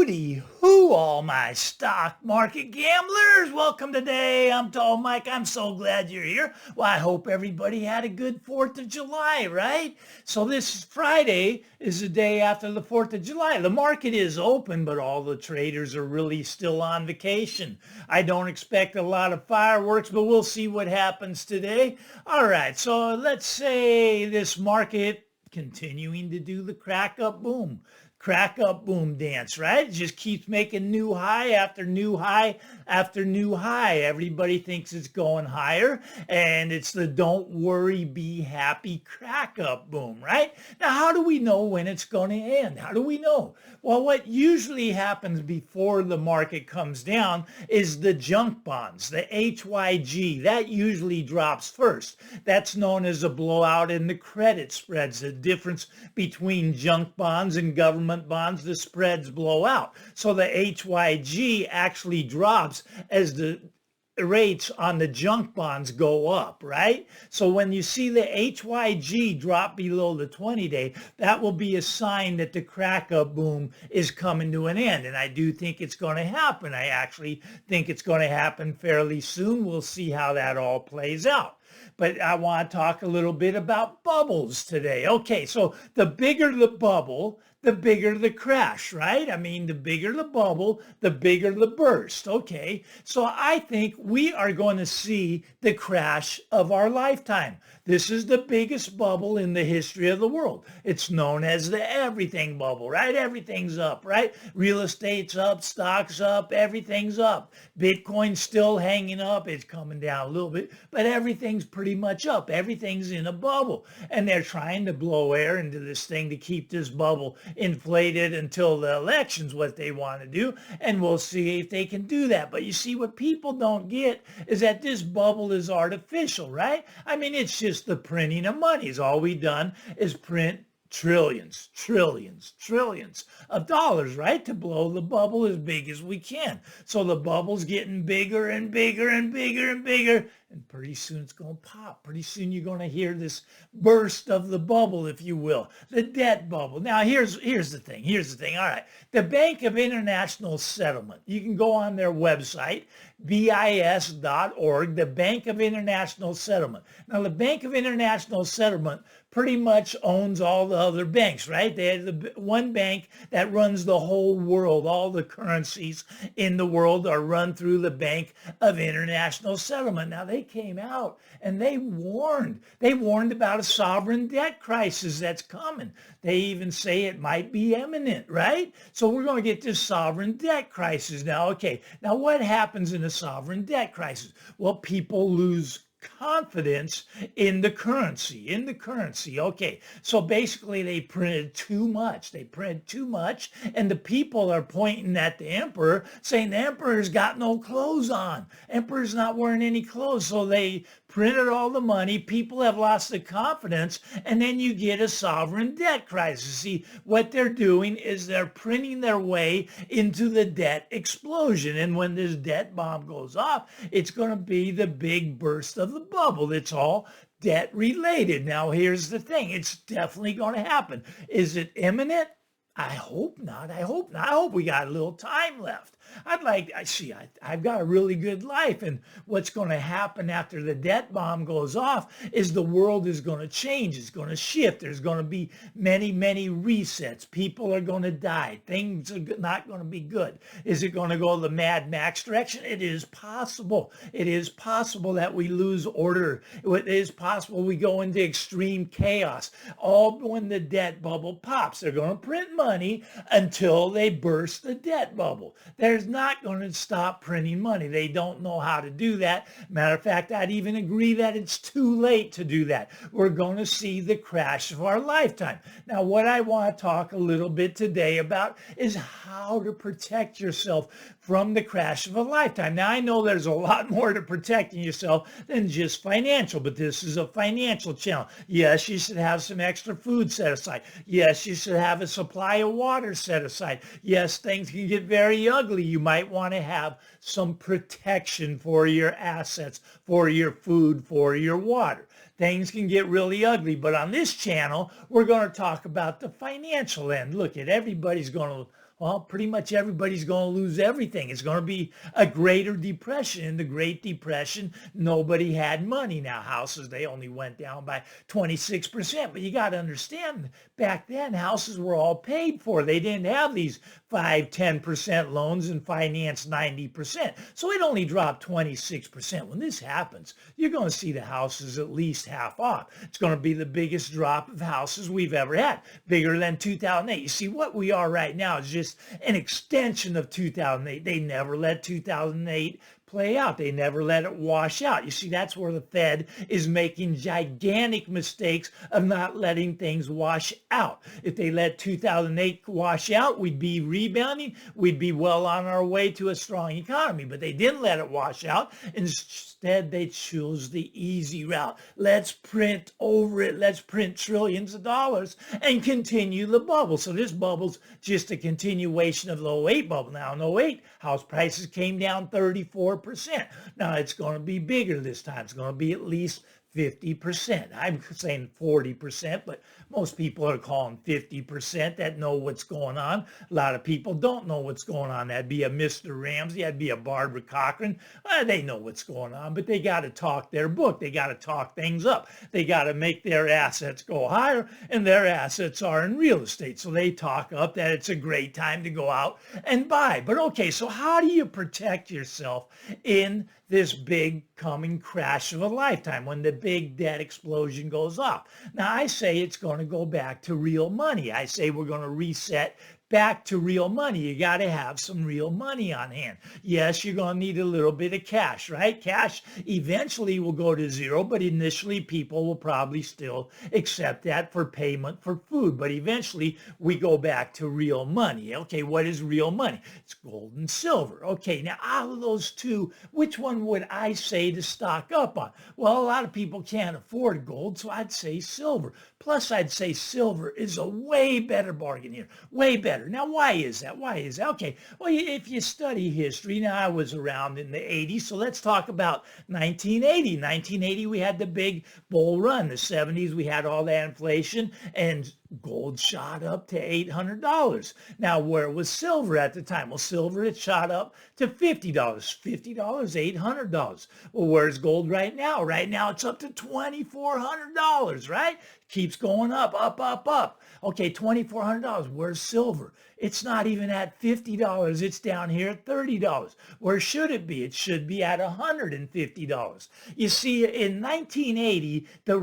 Hooty hoo, all my stock market gamblers. Welcome today. I'm Tall Mike. I'm so glad you're here. Well, I hope everybody had a good 4th of July, right? So this Friday is the day after the 4th of July. The market is open, but all the traders are really still on vacation. I don't expect a lot of fireworks, but we'll see what happens today. All right, so let's say this market continuing to do the crack up boom dance, right? It just keeps making new high after new high after new high. Everybody thinks it's going higher, and it's the don't worry, be happy crack up boom, right? Now, how do we know when it's going to end? How do we know? Well, what usually happens before the market comes down is the junk bonds, the HYG. That usually drops first. That's known as a blowout in the credit spreads, the difference between junk bonds and government bonds. The spreads blow out. So the HYG actually drops as the rates on the junk bonds go up, right? So when you see the HYG drop below the 20-day, that will be a sign that the crack up boom is coming to an end. And I do think it's going to happen. I actually think it's going to happen fairly soon. We'll see how that all plays out. But I want to talk a little bit about bubbles today. Okay, so the bigger the bubble, the bigger the crash, right? I mean, the bigger the bubble, the bigger the burst. Okay, so I think we are going to see the crash of our lifetime. This is the biggest bubble in the history of the world. It's known as the everything bubble, right? Everything's up, right? Real estate's up, stocks up, everything's up. Bitcoin's still hanging up. It's coming down a little bit, but everything's pretty much up. Everything's in a bubble. And they're trying to blow air into this thing to keep this bubble inflated until the election's what they want to do. And we'll see if they can do that. But you see, what people don't get is that this bubble is artificial, right? I mean, it's just the printing of money. All we've done is print trillions of dollars, right? To blow the bubble as big as we can. So the bubble's getting bigger and bigger and bigger and bigger. And pretty soon it's going to pop. Pretty soon you're going to hear this burst of the bubble, if you will, the debt bubble. Now, here's the thing. All right. The Bank of International Settlement. You can go on their website, BIS.org, the Bank of International Settlement. Now, the Bank of International Settlement pretty much owns all the other banks, right? They have the one bank that runs the whole world. All the currencies in the world are run through the Bank of International Settlement. Now, they came out and they warned about a sovereign debt crisis that's coming. They even say it might be imminent, right? So we're going to get this sovereign debt crisis now. Okay, now what happens in a sovereign debt crisis? Well, people lose confidence in the currency. Okay, so basically they printed too much. And the people are pointing at the emperor, saying the emperor's got no clothes on. Emperor's not wearing any clothes. So they printed all the money. People have lost the confidence, and then you get a sovereign debt crisis. See, what they're doing is they're printing their way into the debt explosion. And when this debt bomb goes off, it's going to be the big burst of the bubble. It's all debt related. Now, here's the thing. It's definitely going to happen. Is it imminent? I hope not. I hope we got a little time left. I've got a really good life. And what's going to happen after the debt bomb goes off is the world is going to change. It's going to shift. There's going to be many, many resets. People are going to die. Things are not going to be good. Is it going to go the Mad Max direction? It is possible. It is possible that we lose order. It is possible we go into extreme chaos. All when the debt bubble pops. They're going to print money until they burst the debt bubble. There's not going to stop printing money. They don't know how to do that. Matter of fact, I'd even agree that it's too late to do that. We're going to see the crash of our lifetime. Now, what I want to talk a little bit today about is how to protect yourself from the crash of a lifetime. Now, I know there's a lot more to protecting yourself than just financial, but this is a financial channel. Yes, you should have some extra food set aside. Yes, you should have a supply of water set aside. Yes, things can get very ugly. You might want to have some protection for your assets, for your food, for your water. Things can get really ugly, but on this channel, we're going to talk about the financial end. Look, everybody's going to Well, pretty much everybody's going to lose everything. It's going to be a greater depression. In the Great Depression, nobody had money. Now, houses, they only went down by 26%. But you got to understand, back then, houses were all paid for. They didn't have these 5, 10% loans and finance 90%. So it only dropped 26%. When this happens, you're going to see the houses at least half off. It's going to be the biggest drop of houses we've ever had, bigger than 2008. You see, what we are right now is just an extension of 2008. They never let 2008 play out. They never let it wash out. You see, that's where the Fed is making gigantic mistakes of not letting things wash out. If they let 2008 wash out, we'd be rebounding. We'd be well on our way to a strong economy. But they didn't let it wash out. Instead, they chose the easy route. Let's print over it. Let's print trillions of dollars and continue the bubble. So this bubble's just a continuation of the '08 bubble. Now, in '08, house prices came down 34%. Now it's going to be bigger this time. It's going to be at least 50%. I'm saying 40%, but most people are calling 50% that know what's going on. A lot of people don't know what's going on. That'd be a Mr. Ramsey. That'd be a Barbara Cochran. They know what's going on, but they got to talk their book. They got to talk things up. They got to make their assets go higher, and their assets are in real estate. So they talk up that it's a great time to go out and buy. But okay, so how do you protect yourself in this big coming crash of a lifetime when the big debt explosion goes off? Now, I say it's going to go back to real money. I say we're going to reset back to real money. You got to have some real money on hand. Yes, you're going to need a little bit of cash, right? Cash eventually will go to zero, but initially people will probably still accept that for payment for food. But eventually we go back to real money. Okay, what is real money? It's gold and silver. Okay, now out of those two, which one would I say to stock up on? Well, a lot of people can't afford gold, so I'd say silver. Plus, I'd say silver is a way better bargain here, way better. Now, why is that? Why is that? Okay, well, if you study history, now I was around in the 80s, so let's talk about 1980. 1980, we had the big bull run. The 70s, we had all that inflation, and gold shot up to $800. Now, where was silver at the time? Well, silver had shot up to $50. $50, $800. Well, where's gold right now? Right now, it's up to $2,400, right? Keeps going up, up, up, up. Okay, $2,400. Where's silver? It's not even at $50. It's down here at $30. Where should it be? It should be at $150. You see, in 1980, the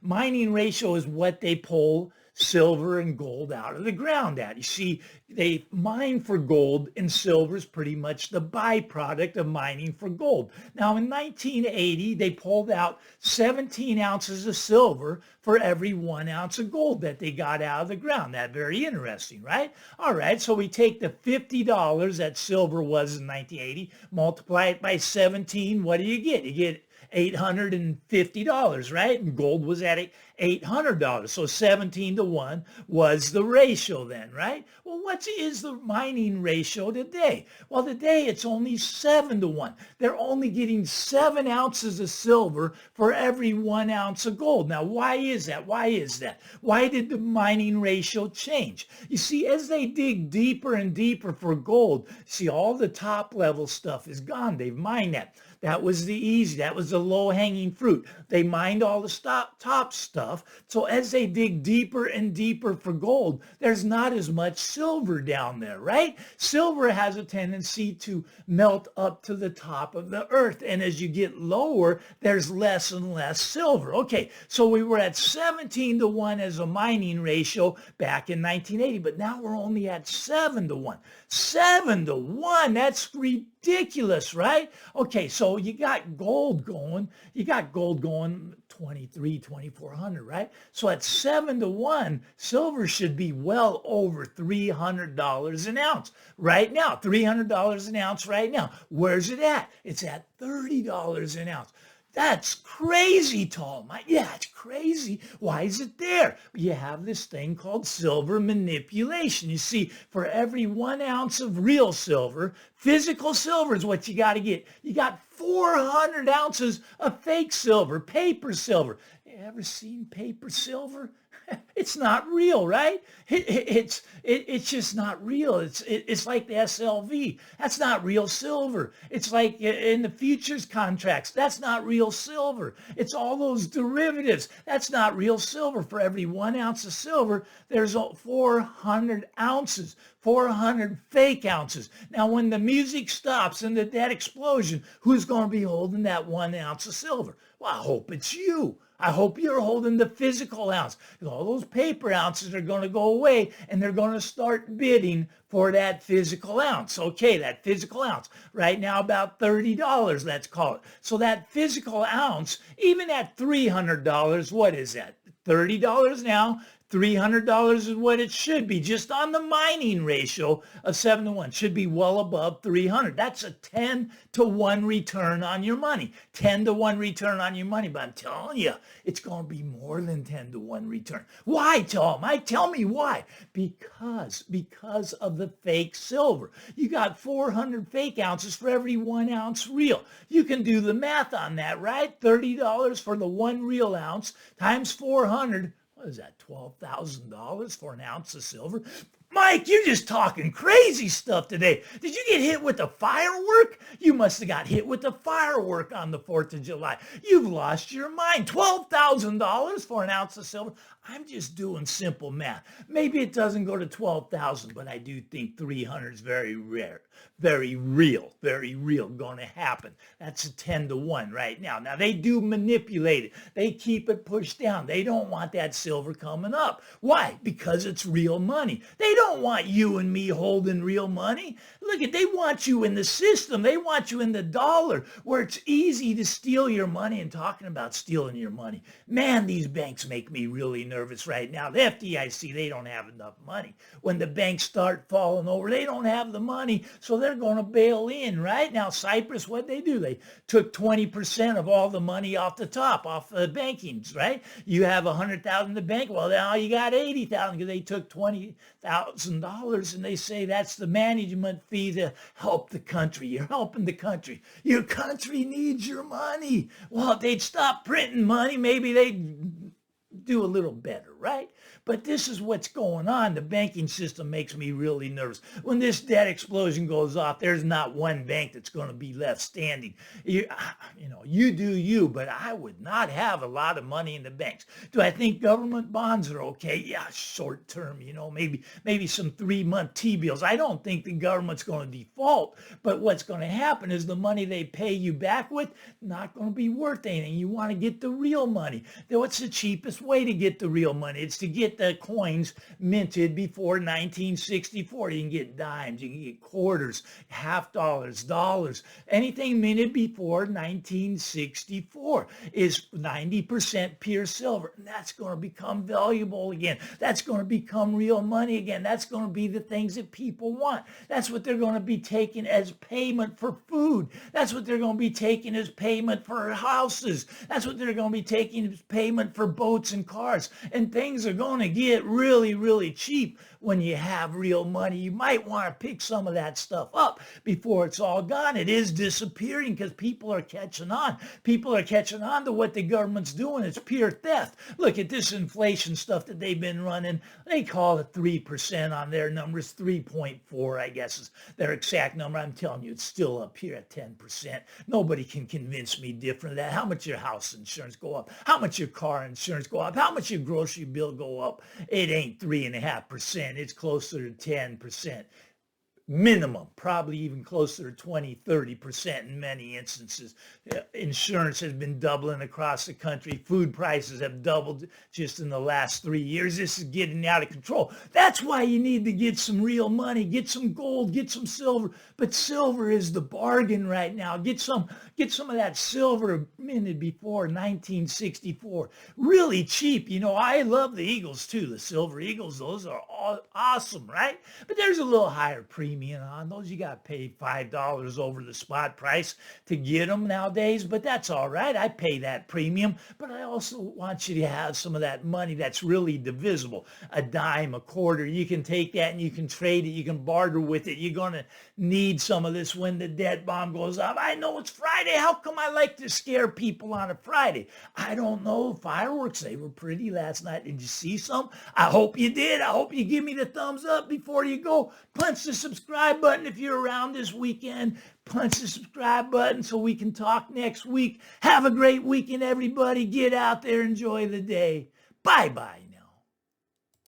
mining ratio is what they pull silver and gold out of the ground at. You see, they mine for gold, and silver is pretty much the byproduct of mining for gold. Now, in 1980, they pulled out 17 ounces of silver for every 1 ounce of gold that they got out of the ground. That's very interesting, right? All right, so we take the $50 that silver was in 1980, multiply it by 17, what do you get? You get $850, right? And gold was at $800. So 17 to 1 was the ratio then, right? Well, what is the mining ratio today? Well, today it's only 7 to 1. They're only getting 7 ounces of silver for every 1 ounce of gold. Now, why is that? Why is that? Why did the mining ratio change? You see, as they dig deeper and deeper for gold, see, all the top level stuff is gone. They've mined that. That was that was the low-hanging fruit. They mined all the top stuff. So as they dig deeper and deeper for gold, there's not as much silver down there, right? Silver has a tendency to melt up to the top of the earth. And as you get lower, there's less and less silver. Okay, so we were at 17 to 1 as a mining ratio back in 1980, but now we're only at 7 to 1. 7 to 1, that's ridiculous, right? Okay, so you got gold going 2,400, right? So at 7 to 1, silver should be well over $300 an ounce right now. $300 an ounce right now. Where's it at? It's at $30 an ounce. That's crazy, Tall Mike. Yeah, it's crazy. Why is it there? You have this thing called silver manipulation. You see, for every 1 ounce of real silver, physical silver is what you got to get. You got 400 ounces of fake silver, paper silver. You ever seen paper silver? It's not real, right? It's just not real. It's like the SLV. That's not real silver. It's like in the futures contracts. That's not real silver. It's all those derivatives. That's not real silver. For every 1 ounce of silver, there's 400 ounces. 400 fake ounces. Now, when the music stops and that explosion, who's going to be holding that 1 ounce of silver? Well, I hope it's you. I hope you're holding the physical ounce. All those paper ounces are going to go away and they're going to start bidding for that physical ounce. Okay, that physical ounce. Right now about $30, let's call it. So that physical ounce, even at $300, what is that? $30 now. $300 is what it should be, just on the mining ratio of 7 to 1. Should be well above 300. That's a 10-to-1 return on your money. 10-to-1 return on your money. But I'm telling you, it's going to be more than 10-to-1 return. Why, Tom? Tell me why. Because of the fake silver. You got 400 fake ounces for every 1 ounce real. You can do the math on that, right? $30 for the 1 real ounce times 400. What is that, $12,000 for an ounce of silver? Mike, you're just talking crazy stuff today. Did you get hit with a firework? You must have got hit with a firework on the 4th of July. You've lost your mind. $12,000 for an ounce of silver? I'm just doing simple math. Maybe it doesn't go to 12,000, but I do think 300 is very rare, very real going to happen. That's a 10-to-1 right now. Now, they do manipulate it. They keep it pushed down. They don't want that silver coming up. Why? Because it's real money. They don't want you and me holding real money. Look, they want you in the system. They want you in the dollar where it's easy to steal your money. And talking about stealing your money, man, these banks make me really nervous right now. The FDIC, they don't have enough money. When the banks start falling over, they don't have the money, so they're going to bail in, right? Now, Cyprus, what'd they do? They took 20% of all the money off the top, off the bankings, right? You have 100,000 in the bank. Well, now you got 80,000 because they took $20,000 and they say that's the management fee to help the country. You're helping the country. Your country needs your money. Well, if they'd stop printing money, maybe they'd do a little better, right? But this is what's going on. The banking system makes me really nervous. When this debt explosion goes off, there's not one bank that's going to be left standing. You do you, but I would not have a lot of money in the banks. Do I think government bonds are okay? Yeah, short term, maybe some 3-month T-bills. I don't think the government's going to default, but what's going to happen is the money they pay you back with not going to be worth anything. You want to get the real money. What's the cheapest way to get the real money? It's to get the coins minted before 1964. You can get dimes, you can get quarters, half dollars, dollars. Anything minted before 1964 is 90% pure silver. And that's going to become valuable again. That's going to become real money again. That's going to be the things that people want. That's what they're going to be taking as payment for food. That's what they're going to be taking as payment for houses. That's what they're going to be taking as payment for boats and cars. And things are going to get really, really cheap when you have real money. You might want to pick some of that stuff up before it's all gone. It is disappearing because people are catching on. People are catching on to what the government's doing. It's pure theft. Look at this inflation stuff that they've been running. They call it 3% on their numbers. 3.4, I guess, is their exact number. I'm telling you, it's still up here at 10%. Nobody can convince me different of that. How much your house insurance go up? How much your car insurance go up? How much your grocery bill go up? It ain't 3.5%. It's closer to 10%. Minimum, probably even closer to 20-30% in many instances. Insurance has been doubling across the country. Food prices have doubled just in the last 3 years. This is getting out of control. That's why you need to get some real money, get some gold, get some silver. But silver is the bargain right now. Get some of that silver minted before 1964. Really cheap. I love the Eagles too. The Silver Eagles, those are all awesome, right? But there's a little higher premium premium on those. You got to pay $5 over the spot price to get them nowadays, but that's all right. I pay that premium, but I also want you to have some of that money that's really divisible. A dime, a quarter. You can take that and you can trade it. You can barter with it. You're going to need some of this when the debt bomb goes off. I know it's Friday. How come I like to scare people on a Friday? I don't know. Fireworks, they were pretty last night. Did you see some? I hope you did. I hope you give me the thumbs up before you go. Punch the subscribe button if you're around this weekend. Punch the subscribe button so we can talk next week. Have a great weekend, everybody. Get out there. Enjoy the day. Bye-bye.